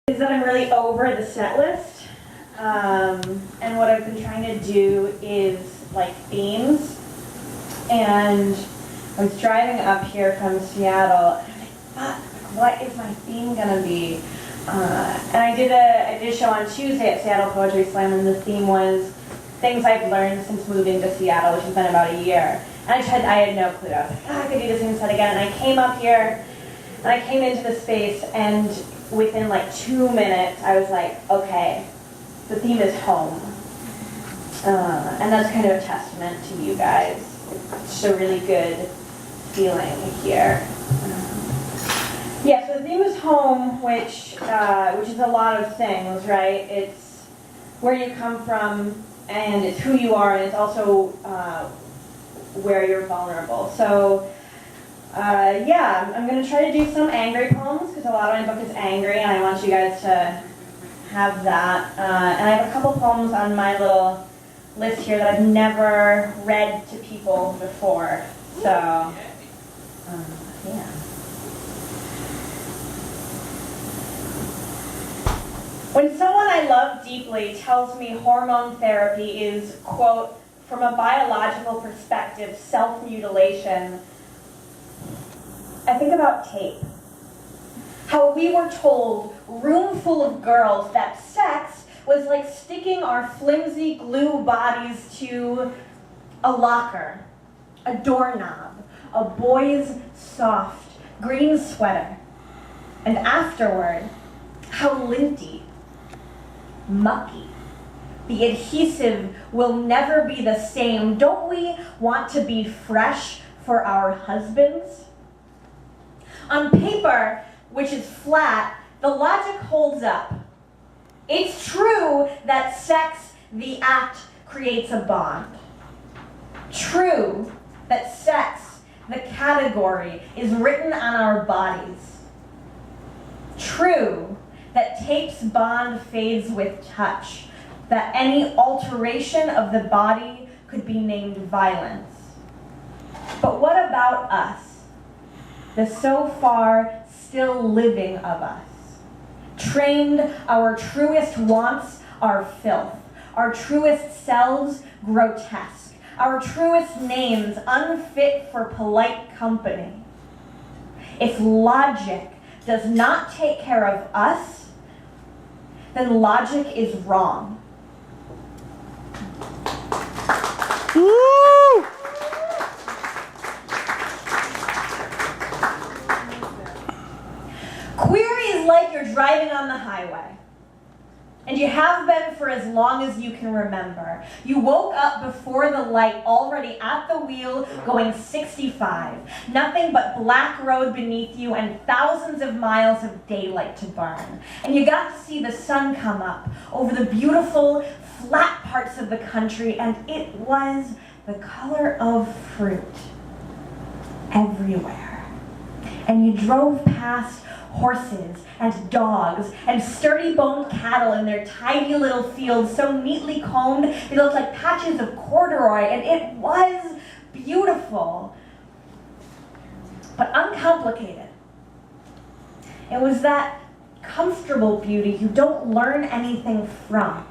Is that I'm really over the set list, and what I've been trying to do is like themes. And I was driving up here from Seattle, and I was like, fuck, what is my theme gonna be? And I did a show on Tuesday at Seattle Poetry Slam, and the theme was things I've learned since moving to Seattle, which has been about a year. And I had no clue. I was like, I could do the same set again. And I came up here, and I came into the space, and within like 2 minutes, I was like, okay, the theme is home. And that's kind of a testament to you guys. It's just a really good feeling here. Yeah, so the theme is home, which is a lot of things, right? It's where you come from, and it's who you are, and it's also where you're vulnerable. So, yeah, I'm going to try to do some angry poems, because a lot of my book is angry, and I want you guys to have that. And I have a couple poems on my little list here that I've never read to people before. So, yeah. When someone I love deeply tells me hormone therapy is, quote, from a biological perspective, self-mutilation, I think about tape. How we were told, room full of girls, that sex was like sticking our flimsy glue bodies to a locker, a doorknob, a boy's soft green sweater. And afterward, how linty, mucky. The adhesive will never be the same. Don't we want to be fresh for our husbands? On paper, which is flat, the logic holds up. It's true that sex, the act, creates a bond. True that sex, the category, is written on our bodies. True that tape's bond fades with touch, that any alteration of the body could be named violence. But what about us, the so far still living of us? Trained, our truest wants are filth, our truest selves grotesque, our truest names unfit for polite company. If logic does not take care of us, then logic is wrong. Woo! Queer is like you're driving on the highway, and you have been for as long as you can remember. You woke up before the light, already at the wheel, going 65. Nothing but black road beneath you and thousands of miles of daylight to burn. And you got to see the sun come up over the beautiful, flat parts of the country, and it was the color of fruit everywhere. And you drove past horses and dogs and sturdy-boned cattle in their tidy little fields, so neatly combed they looked like patches of corduroy, and it was beautiful, but uncomplicated. It was that comfortable beauty you don't learn anything from.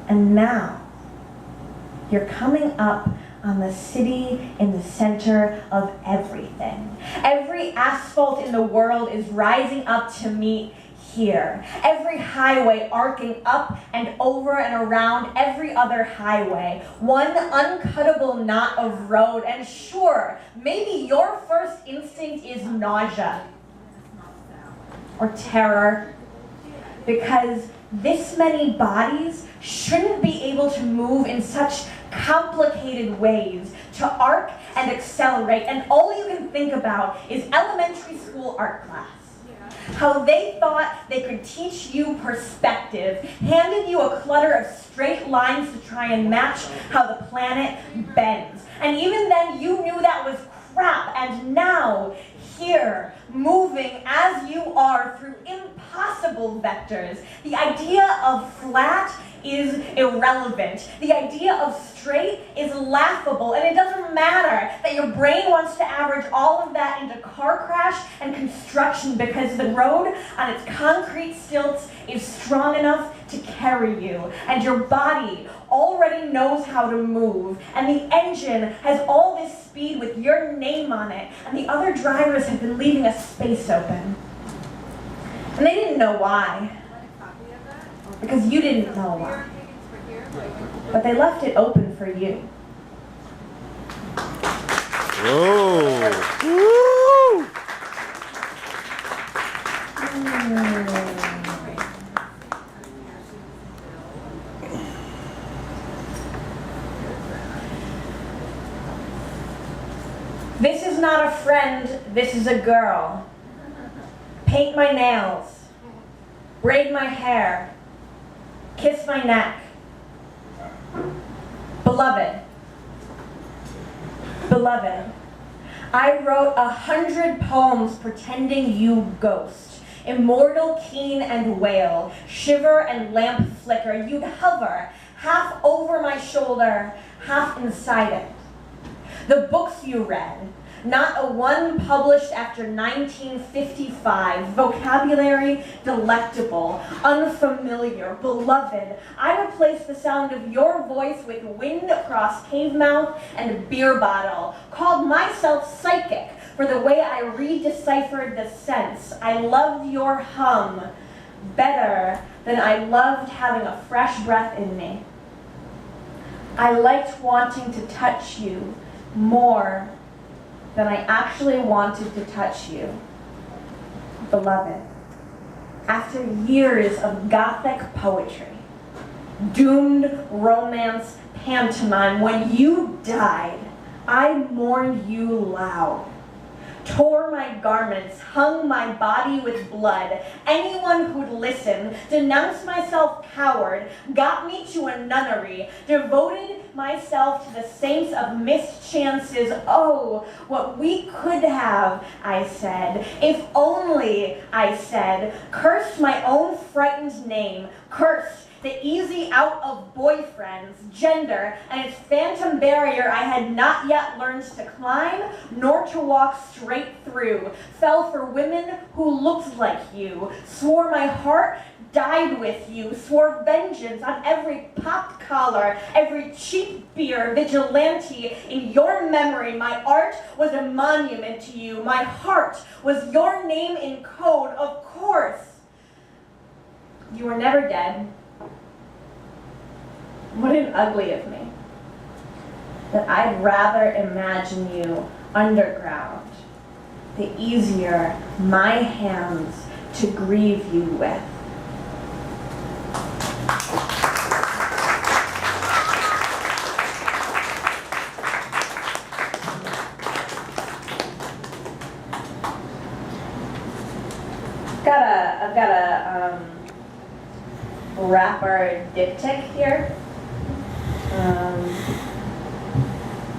And now, you're coming up on the city in the center of everything. Every asphalt in the world is rising up to meet here. Every highway arcing up and over and around every other highway. One uncuttable knot of road. And sure, maybe your first instinct is nausea or terror, because this many bodies shouldn't be able to move in such complicated ways, to arc and accelerate, and all you can think about is elementary school art class. How they thought they could teach you perspective, handed you a clutter of straight lines to try and match how the planet bends. And even then you knew that was crap, and now, here, moving as you are through impossible vectors. The idea of flat is irrelevant. The idea of straight is laughable, and it doesn't matter that your brain wants to average all of that into car crash and construction because the road on its concrete stilts is strong enough to carry you, and your body already knows how to move, and the engine has all this speed with your name on it, and the other drivers have been leaving a space open. And they didn't know why. Because you didn't know why. But they left it open for you. Whoa. Woo. This is not a friend, this is a girl. Paint my nails. Braid my hair. Kiss my neck. Beloved. Beloved. I wrote 100 poems pretending you ghost. Immortal, keen, and wail. Shiver and lamp flicker. You'd hover, half over my shoulder, half inside it. The books you read. Not a one published after 1955. Vocabulary delectable, unfamiliar, beloved. I replaced the sound of your voice with wind across cave mouth and beer bottle. Called myself psychic for the way I redeciphered the sense. I loved your hum better than I loved having a fresh breath in me. I liked wanting to touch you more than I actually wanted to touch you, beloved. After years of Gothic poetry, doomed romance pantomime, when you died, I mourned you loud. Tore my garments, hung my body with blood. Anyone who'd listen, denounced myself coward, got me to a nunnery, devoted myself to the saints of missed chances. Oh, what we could have, I said. If only, I said. Cursed my own frightened name, cursed the easy out of boyfriends, gender, and its phantom barrier I had not yet learned to climb, nor to walk straight through. Fell for women who looked like you, swore my heart died with you, swore vengeance on every pop collar, every cheap beer, vigilante in your memory. My art was a monument to you. My heart was your name in code, of course. You were never dead. Wouldn't ugly of me that I'd rather imagine you underground, the easier my hands to grieve you with. I've got a rapper diptych here.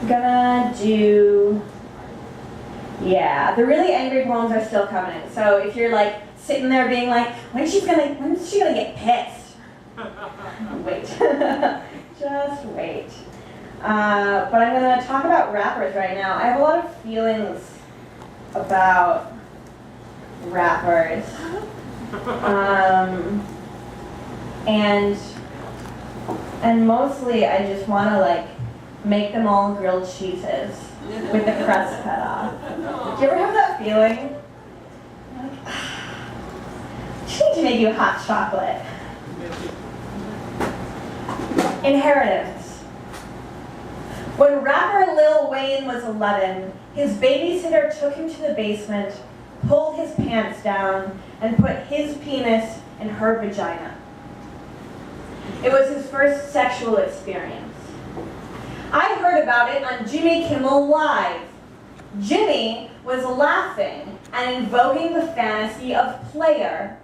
Gonna do, yeah, the really angry poems are still coming. So if you're like sitting there being like, when's she gonna get pissed? Wait, just wait. But I'm gonna talk about rappers right now. I have a lot of feelings about rappers. And mostly I just want to like make them all grilled cheeses with the crust cut off. Do you ever have that feeling? Like, I just need to make you hot chocolate. Inheritance. When rapper Lil Wayne was 11, his babysitter took him to the basement, pulled his pants down, and put his penis in her vagina. It was his first sexual experience. I heard about it on Jimmy Kimmel Live. Jimmy was laughing and invoking the fantasy of player.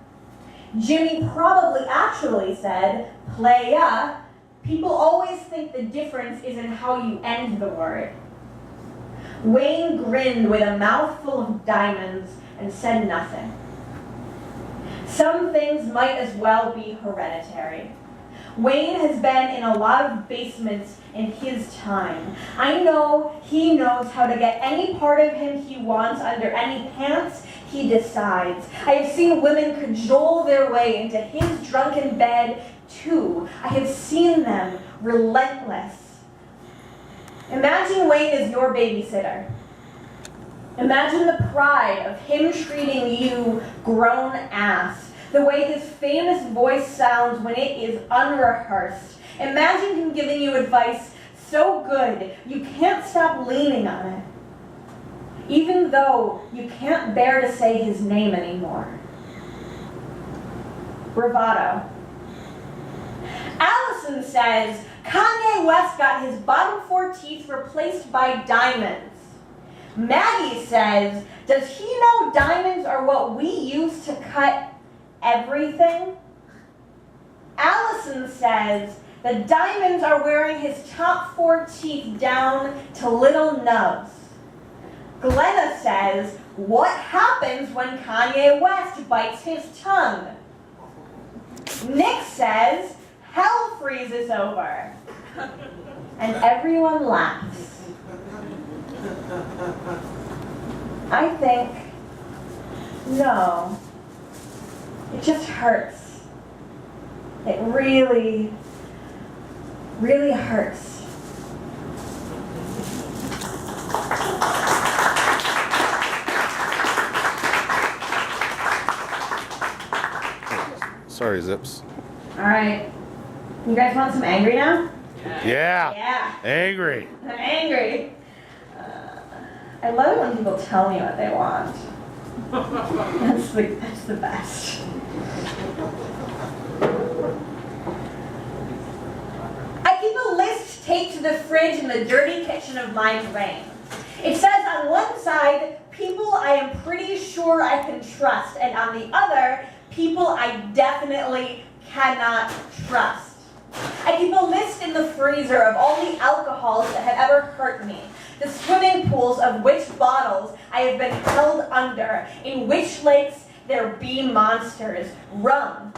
Jimmy probably actually said, playa. People always think the difference is in how you end the word. Wayne grinned with a mouthful of diamonds and said nothing. Some things might as well be hereditary. Wayne has been in a lot of basements in his time. I know he knows how to get any part of him he wants under any pants he decides. I have seen women cajole their way into his drunken bed, too. I have seen them relentless. Imagine Wayne as your babysitter. Imagine the pride of him treating you grown ass, the way his famous voice sounds when it is unrehearsed. Imagine him giving you advice so good you can't stop leaning on it, even though you can't bear to say his name anymore. Bravado. Allison says Kanye West got his bottom 4 teeth replaced by diamonds. Maggie says, does he know diamonds are what we use to cut everything? Allison says the diamonds are wearing his top 4 teeth down to little nubs. Glenna says, what happens when Kanye West bites his tongue? Nick says, hell freezes over. And everyone laughs. I think, no, it just hurts. It really, really hurts. Sorry, Zips. All right. You guys want some angry now? Yeah. Yeah. Angry. I'm angry. I love it when people tell me what they want. That's the best. I keep a list taped to the fridge in the dirty kitchen of my brain. It says on one side, people I am pretty sure I can trust, and on the other, people I definitely cannot trust. I keep a list in the freezer of all the alcohols that have ever hurt me, the swimming pools of which bottles I have been held under, in which lakes there be monsters. Rum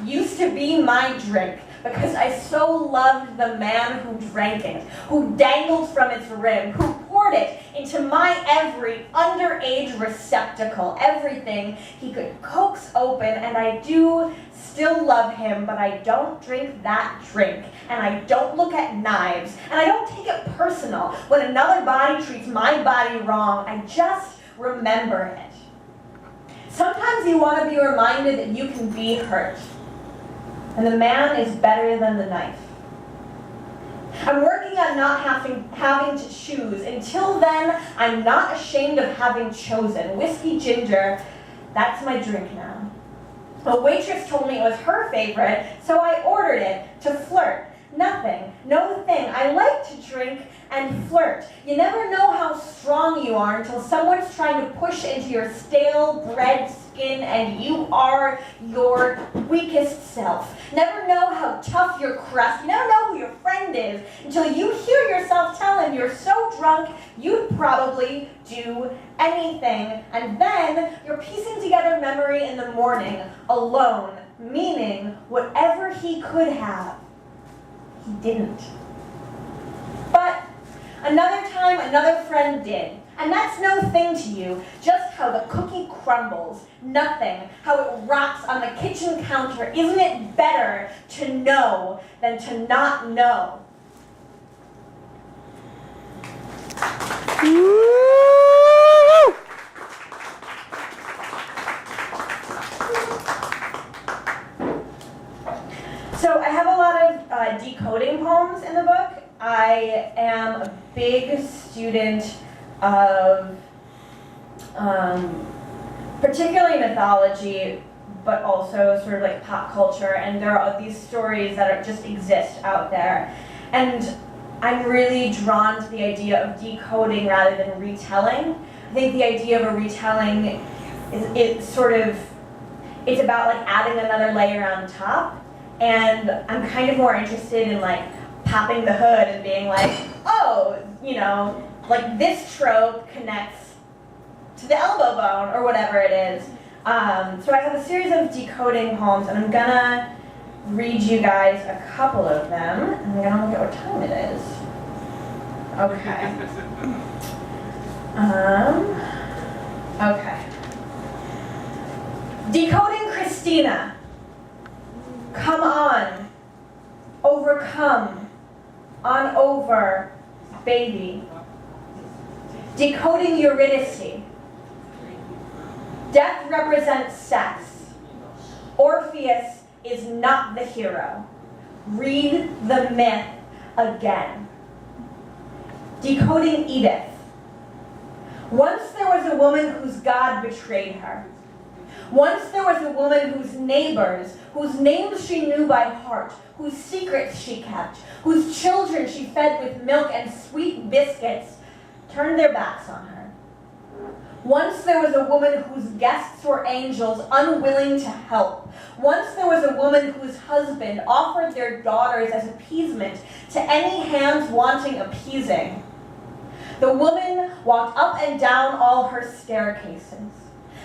used to be my drink because I so loved the man who drank it, who dangled from its rim, who poured it into my every underage receptacle, everything he could coax open, and I do still love him, but I don't drink that drink, and I don't look at knives, and I don't take it personal when another body treats my body wrong. I just remember it. Sometimes you want to be reminded that you can be hurt, and the man is better than the knife. I'm working on not having to choose. Until then, I'm not ashamed of having chosen. Whiskey ginger, that's my drink now. A waitress told me it was her favorite, so I ordered it to flirt. Nothing, no thing. I like to drink and flirt. You never know how strong you are until someone's trying to push into your stale bread skin and you are your weakest self. Never know how tough your crust. You never know who your friend is until you hear yourself tell him you're so drunk you'd probably do anything. And then you're piecing together memory in the morning, alone, meaning whatever he could have, he didn't. But another time, another friend did. And that's no thing to you, just how the cookie crumbles, nothing, how it rots on the kitchen counter. Isn't it better to know than to not know? So I have a lot of decoding poems in the book. I am a big student of particularly mythology, but also sort of like pop culture, and there are these stories that just exist out there. And I'm really drawn to the idea of decoding rather than retelling. I think the idea of a retelling is it's about like adding another layer on top. And I'm kind of more interested in like popping the hood and being like, oh, like this trope connects to the elbow bone or whatever it is. So I have a series of decoding poems, and I'm gonna read you guys a couple of them, and we're gonna look at what time it is. Okay. Okay. Decoding Christina. Come on. Overcome. On over. Baby. Decoding Eurydice. Death represents sex. Orpheus is not the hero. Read the myth again. Decoding Edith. Once there was a woman whose God betrayed her. Once there was a woman whose neighbors, whose names she knew by heart, whose secrets she kept, whose children she fed with milk and sweet biscuits, turned their backs on her. Once there was a woman whose guests were angels, unwilling to help. Once there was a woman whose husband offered their daughters as appeasement to any hands wanting appeasing. The woman walked up and down all her staircases.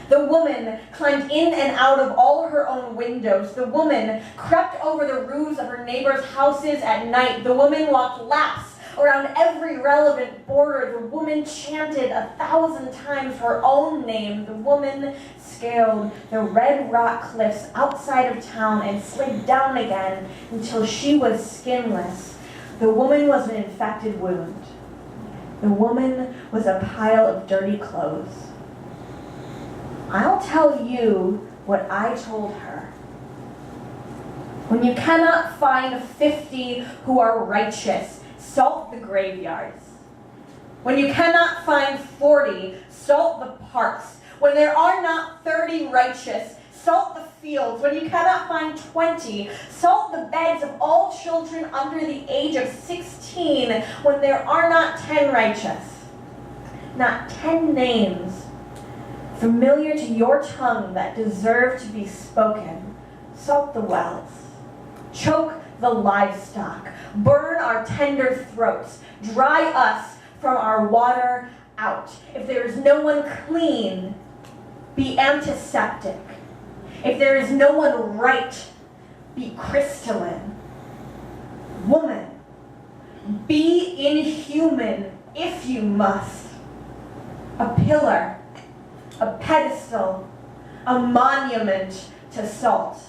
The woman climbed in and out of all her own windows. The woman crept over the roofs of her neighbors' houses at night. The woman walked laps around every relevant border. The woman chanted 1,000 times her own name. The woman scaled the red rock cliffs outside of town and slid down again until she was skinless. The woman was an infected wound. The woman was a pile of dirty clothes. I'll tell you what I told her. When you cannot find 50 who are righteous, salt the graveyards. When you cannot find 40, salt the parks. When there are not 30 righteous, salt the fields. When you cannot find 20, salt the beds of all children under the age of 16. When there are not 10 righteous, not 10 names familiar to your tongue that deserve to be spoken, salt the wells. Choke the livestock. Burn our tender throats. Dry us from our water out. If there is no one clean, be antiseptic. If there is no one right, be crystalline. Woman, be inhuman if you must. A pillar, a pedestal, a monument to salt.